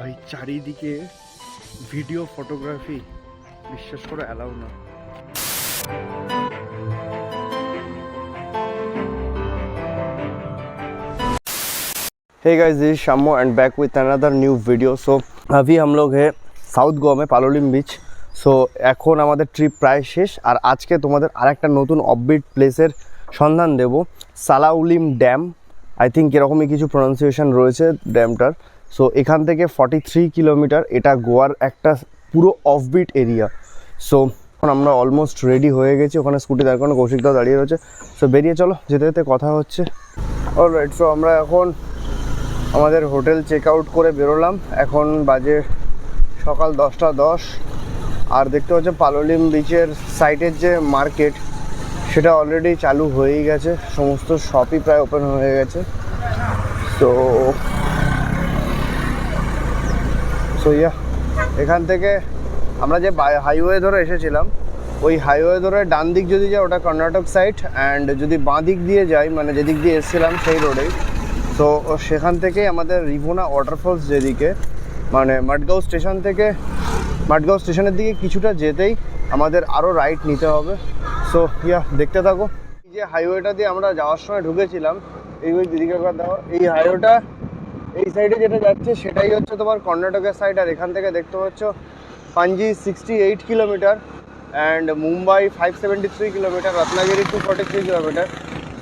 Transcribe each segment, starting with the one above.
ভাই চারিদিকে video photography বিশ্বাস করে অ্যালাউ না। Hey guys, this is Samya and back with another new video. So अभी हम लोग है साउथ गोवा में पालोलिम बीच। सो এখন আমাদের ট্রিপ প্রায় শেষ আর আজকে তোমাদের আরেকটা নতুন অফবিট প্লেসের সন্ধান দেব, সালাউলিম ড্যাম। আই থিঙ্ক এরকমই কিছু প্রনাউন্সিয়েশন রয়েছে ড্যামটার। সো এখান থেকে 43 কিলোমিটার, এটা গোয়ার একটা পুরো অফবিট এরিয়া। সো এখন আমরা অলমোস্ট রেডি হয়ে গেছি, ওখানে স্কুটি দাঁড় করানো, কৌশিকদাও দাঁড়িয়ে রয়েছে। সো বেরিয়ে চলো, যেতে যেতে কথা হচ্ছে। অলরাইট, সো আমরা এখন আমাদের হোটেল চেক আউট করে বেরোলাম। এখন বাজে সকাল 10:10 আর দেখতে হচ্ছে পালোলিম বিচের সাইডের যে মার্কেট সেটা অলরেডি চালু হয়েই গেছে, সমস্ত শপই প্রায় ওপেন হয়ে গেছে। তো ইয়া, এখান থেকে আমরা যে হাইওয়ে ধরে এসেছিলাম ওই হাইওয়ে ধরে ডান দিক যদি যাই ওটা কর্ণাটক সাইড, অ্যান্ড যদি বাঁ দিক দিয়ে যাই মানে যেদিক দিয়ে এসেছিলাম সেই রোডেই। তো সেখান থেকে আমাদের রিভোনা ওয়াটারফলস যেদিকে, মানে মাডগাঁও স্টেশন থেকে মাডগাঁও স্টেশনের দিকে কিছুটা যেতেই আমাদের আরও রাইট নিতে হবে। সো ইয়া, দেখতে থাকো। এই যে হাইওয়েটা দিয়ে আমরা যাওয়ার সময় ঢুকেছিলাম, এই ওই দিদিকে দেখো, এই হাইওয়েটা এই সাইডে যেটা যাচ্ছে সেটাই হচ্ছে তোমার কর্ণাটকের সাইড। আর এখান থেকে দেখতে পাচ্ছ পাঞ্জি 68 kilometre and Mumbai 573 kilometre, Ratnagiri 243 kilometre.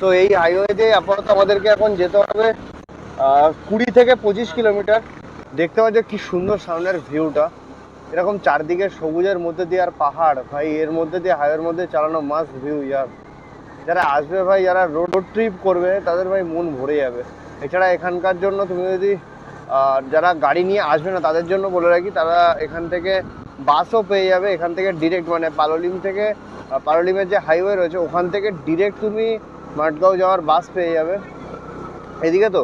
তো এই হাইওয়ে দিয়ে আপাতত আমাদেরকে এখন যেতে হবে 20 থেকে 25 কিলোমিটার। দেখতে পাচ্ছ কি সুন্দর সামনের ভিউটা, এরকম চারদিকে সবুজের মধ্যে দিয়ে আর পাহাড়, ভাই এর মধ্যে দিয়ে হাইওয়ের মধ্যে চালানো মাস্ট ভিউ ইয়ার। যারা আসবে ভাই, যারা রোড ট্রিপ করবে তাদের ভাই মন ভরে যাবে। এছাড়া এখানকার জন্য তুমি যদি যারা গাড়ি নিয়ে আসবে না তাদের জন্য বলে রাখি, তারা এখান থেকে বাসও পেয়ে যাবে। এখান থেকে ডিরেক্ট মানে পালোলিম থেকে পালোলিমের যে হাইওয়ে রয়েছে ওখান থেকে ডিরেক্ট তুমি মাডগাঁও যাওয়ার বাস পেয়ে যাবে। এদিকে তো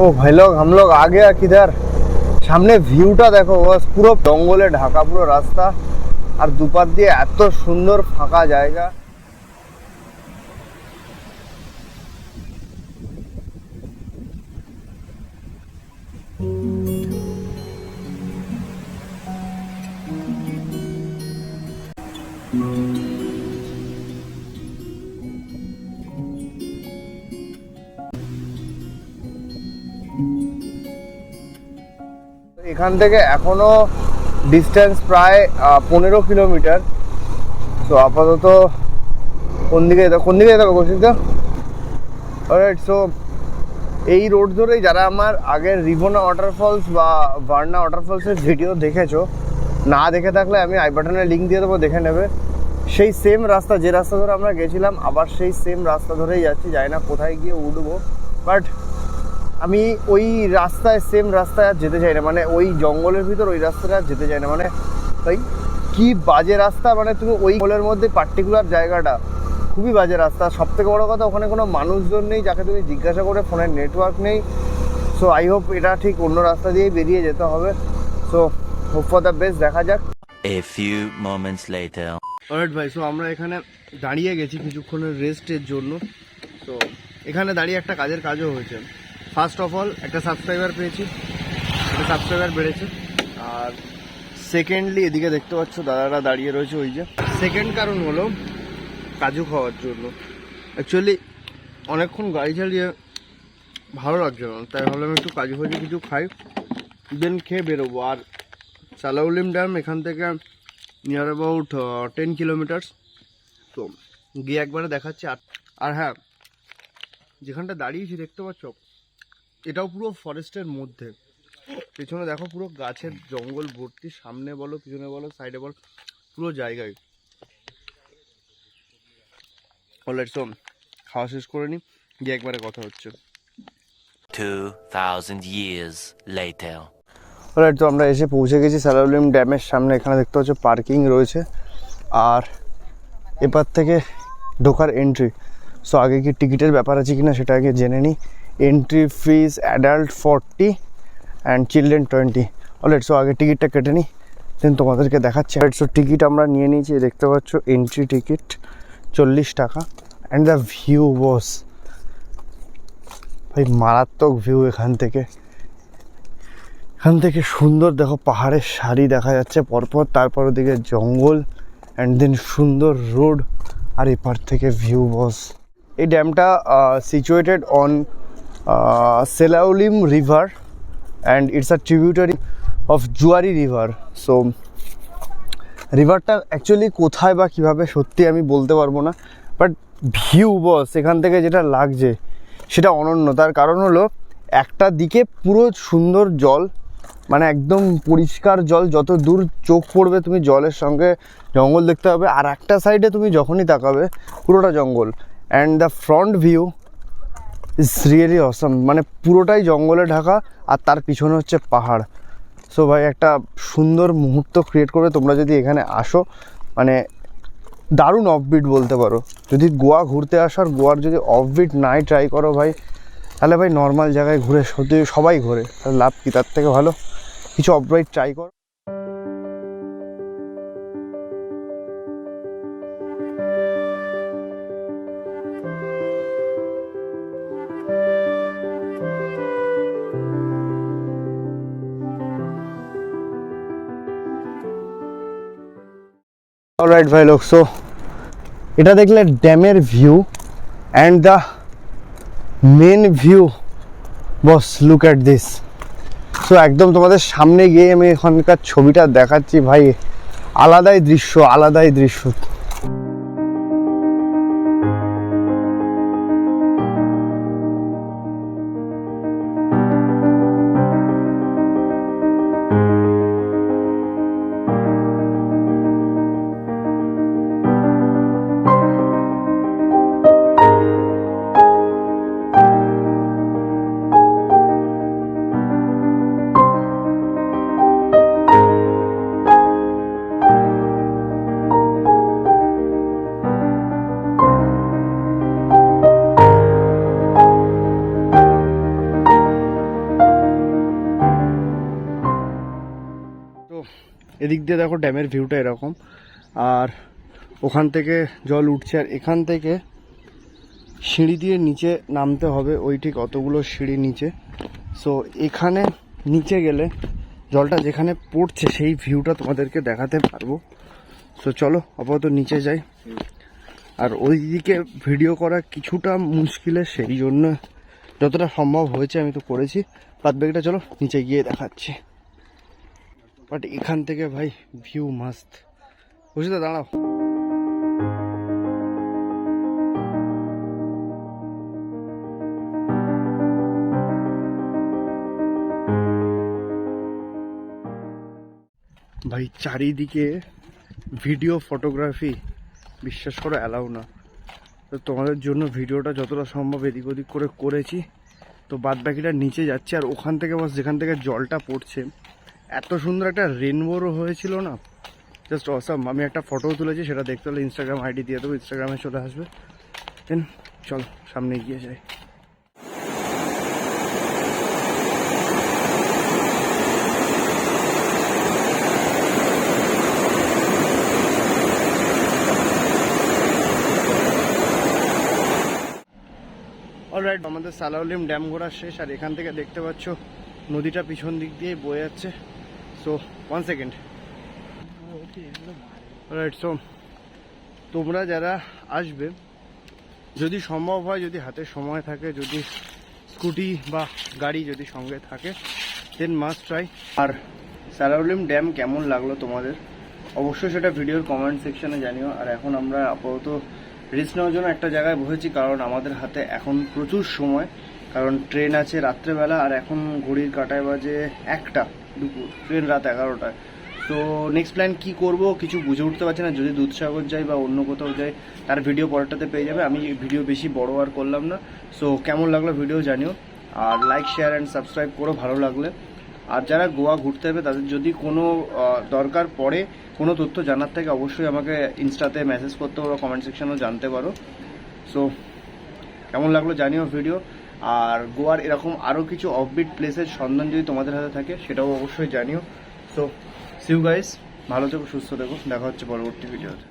ও ভাই লোক हम लोग आ गया किधर। সামনে ভিউটা দেখো, পুরো জঙ্গলে ঢাকা পুরো রাস্তা, আর দুপার দিয়ে এত সুন্দর ফাঁকা জায়গা। এখান থেকে এখনো ডিস্টেন্স প্রায় 15 কিলোমিটার। তো আপাতত কোন দিকে যাবো কৌশিকদা? অলরাইট, সো এই রোড ধরেই যারা আমার আগের রিভোনা ওয়াটারফলস বা ভার্না ওয়াটারফলসের ভিডিও দেখেছো, না দেখে থাকলে আমি আই বাটনে লিঙ্ক দিয়ে দেবো, দেখে নেবে। সেই সেম রাস্তা, যে রাস্তা ধরে আমরা গেছিলাম, আবার সেই সেম রাস্তা ধরেই যাচ্ছি। জানি না কোথায় গিয়ে উঠবো, বাট আমি ওই রাস্তায় সেম রাস্তায় আর যেতে চাই না, মানে ওই জঙ্গলের ভিতর ওই রাস্তাটা আর যেতে চাই না। মানে তাই কি বাজে রাস্তা, মানে তুমি ওই জঙ্গলের মধ্যে পার্টিকুলার জায়গাটা খুবই বাজে রাস্তা। সব থেকে বড়ো কথা, ওখানে কোনো মানুষজন নেই যাকে তুমি জিজ্ঞাসা করে, ফোনের নেটওয়ার্ক নেই। সো আই হোপ এটা ঠিক অন্য রাস্তা দিয়েই বেরিয়ে যেতে হবে। So hope for the best, দেখা যাক। A few moments later. Alright ভাই, সো আমরা এখানে দাঁড়িয়ে গেছি কিছুক্ষণের রেস্টের জন্য। তো এখানে দাঁড়িয়ে একটা কাজও হয়েছে। ফার্স্ট অফ অল একটা সাবস্ক্রাইবার পেয়েছি, একটা সাবস্ক্রাইবার বেড়েছে। আর সেকেন্ডলি এদিকে দেখতে পাচ্ছ দাদারা দাঁড়িয়ে রয়েছে, ওই যে সেকেন্ড কারণ হলো কাজু খাওয়ার জন্য। অ্যাকচুয়ালি অনেকক্ষণ গাড়ি চালিয়ে ভালো লাগছে না, তাই ভাবলাম একটু কাজু ফাজু কিছু খাই, দেন খেয়ে বেরোবো। আর সালাউলিম ড্যাম এখান থেকে নিয়ার অ্যাবাউট 10 কিলোমিটার্স। তো গিয়ে একবারে দেখাচ্ছি। আর হ্যাঁ, যেখানটা দাঁড়িয়েছি দেখতে পাচ্ছ এটাও পুরো ফরেস্টের মধ্যে। পেছনে দেখো পুরো গাছের জঙ্গল ভর্তি, সামনে বলো পিছনে বলো সাইডে বলো পুরো জায়গায়। অলরাইট, সো খাওয়া শেষ করে নি, গিয়ে একবারে কথা হচ্ছে। 2000 years later. অলরাইট, তো আমরা এসে পৌঁছে গেছি সালাউলিম ড্যামের সামনে। এখানে দেখতে পাচ্ছ পার্কিং রয়েছে আর এপার থেকে ঢোকার এন্ট্রি। সো আগে কি টিকিটের ব্যাপার আছে কিনা সেটা আগে জেনে নিই। Entry fees adult 40 and children 20। Alright, so আগে টিকিটটা কেটে নিই, দেন তোমাদেরকে দেখাচ্ছি। সো টিকিট আমরা নিয়ে নিয়েছি, দেখতে পাচ্ছ এন্ট্রি টিকিট 40 টাকা। অ্যান্ড দ্য ভিউ বস, ভাই মারাত্মক ভিউ এখান থেকে সুন্দর। দেখো পাহাড়ের সারি দেখা যাচ্ছে পরপর, তারপর ওদিকে জঙ্গল অ্যান্ড দেন সুন্দর রোড, আর এপার থেকে ভিউ বস। এই ড্যামটা situated on Salaulim river and it's a tributary of Zuari river. So রিভারটা অ্যাকচুয়ালি কোথায় বা কীভাবে সত্যি আমি বলতে পারবো না, বাট ভিউ বস এখান থেকে যেটা লাগছে সেটা অনন্য। তার কারণ হলো একটা দিকে পুরো সুন্দর জল, মানে একদম পরিষ্কার জল, যত দূর চোখ পড়বে তুমি জলের সঙ্গে জঙ্গল দেখতে পাবে, আর একটা সাইডে তুমি যখনই তাকাবে পুরোটা জঙ্গল। And the front view is really awesome, মানে পুরোটাই জঙ্গলে ঢাকা আর তার পিছনে হচ্ছে পাহাড়। সো ভাই একটা সুন্দর মুহূর্ত ক্রিয়েট করবে তোমরা যদি এখানে আসো, মানে দারুণ অফবিট বলতে পারো। যদি গোয়া ঘুরতে আসো আর গোয়ার যদি অফবিট নাই ট্রাই করো ভাই, তাহলে ভাই নর্মাল জায়গায় ঘুরে সবাই ঘোরে, তাহলে লাভ কি? তার থেকে ভালো কিছু অফবিট ট্রাই করো। অলরাইট ভাই লোক, সো এটা দেখলে ড্যামের view and the main view boss, look at this. So একদম তোমাদের সামনে গিয়ে আমি এখানকার ছবিটা দেখাচ্ছি ভাই, আলাদাই দৃশ্য। এদিক দিয়ে দেখো ড্যামের ভিউটা এরকম, আর ওখান থেকে জল উঠছে, আর এখান থেকে সিঁড়ি দিয়ে নিচে নামতে হবে, ওই ঠিক অতগুলো সিঁড়ি নিচে। সো এখানে নিচে গেলে জলটা যেখানে পড়ছে সেই ভিউটা তোমাদেরকে দেখাতে পারবো। সো চলো আপাতত নিচে যাই। আর ওই দিকে ভিডিও করা কিছুটা মুশকিলের, সেই জন্য যতটা সম্ভব হয়েছে আমি তো করেছি, বাদ বাকিটা চলো নিচে গিয়ে দেখাচ্ছি। বাট এখান থেকে ভাই ভিউ মাস্ত, বুঝতে দাঁড়াও। ভাই চারিদিকে ভিডিও ফটোগ্রাফি বিশ্বাস করো অ্যালাউ না, তো তোমাদের জন্য ভিডিওটা যতটা সম্ভব এদিক ওদিক করে করেছি। তো বাদ বাকিটা নিচে যাচ্ছে, আর ওখান থেকে বাস যেখান থেকে জলটা পড়ছে এত সুন্দর একটা রেনবোরও হয়েছিল না, জাস্ট অসাম। আমি একটা ফটোও তুলেছি, সেটা দেখতে হলে ইনস্টাগ্রাম আইডি দিয়ে দেবো, ইনস্টাগ্রামে চলে আসবে। দেন চল সামনে এগিয়ে যাই। অলরাইট, আমাদের সালাউলিম ড্যাম ঘোরা শেষ, আর এখান থেকে দেখতে পাচ্ছ নদীটা পিছন দিক দিয়ে বয়ে যাচ্ছে। So 1 second. অলরাইট, সো তোমরা যারা আসবে, যদি সম্ভব হয়, যদি হাতে সময় থাকে, যদি স্কুটি বা গাড়ি যদি সঙ্গে থাকে, দেন মাস্ট ট্রাই। আর সালাউলিম ড্যাম কেমন লাগলো তোমাদের অবশ্যই সেটা ভিডিওর কমেন্ট সেকশনে জানিও। আর এখন আমরা আপাতত রেস্ট নেওয়ার জন্য একটা জায়গায় বসেছি, কারণ আমাদের হাতে এখন প্রচুর সময়, কারণ ট্রেন আছে রাত্রেবেলা, আর এখন ঘড়ির কাঁটায় বাজে 1টা দুপুর, ট্রেন রাত 11টায়। তো নেক্সট প্ল্যান কী করবো কিছু বুঝে উঠতে পারছি না। যদি দুধসাগর যাই বা অন্য কোথাও যাই, তার ভিডিও পরেরটাতে পেয়ে যাবে। আমি ভিডিও বেশি বড় আর করলাম না। সো কেমন লাগলো ভিডিও জানিও, আর লাইক শেয়ার অ্যান্ড সাবস্ক্রাইব করো ভালো লাগলে। আর যারা গোয়া ঘুরতে যাবে তাদের যদি কোনো দরকার পড়ে, কোনো তথ্য জানার থেকে অবশ্যই আমাকে ইনস্টাতে মেসেজ করতে পারো, কমেন্ট সেকশনেও জানতে পারো। সো কেমন লাগলো জানিও ভিডিও। আর গোয়ার এরকম আরও কিছু অফবিট প্লেসের সন্ধান যদি তোমাদের হাতে থাকে সেটাও অবশ্যই জানিও। সো সি ইউ গাইস, ভালো থেকো, সুস্থ থেকো, দেখা হচ্ছে পরবর্তী ভিডিওতে।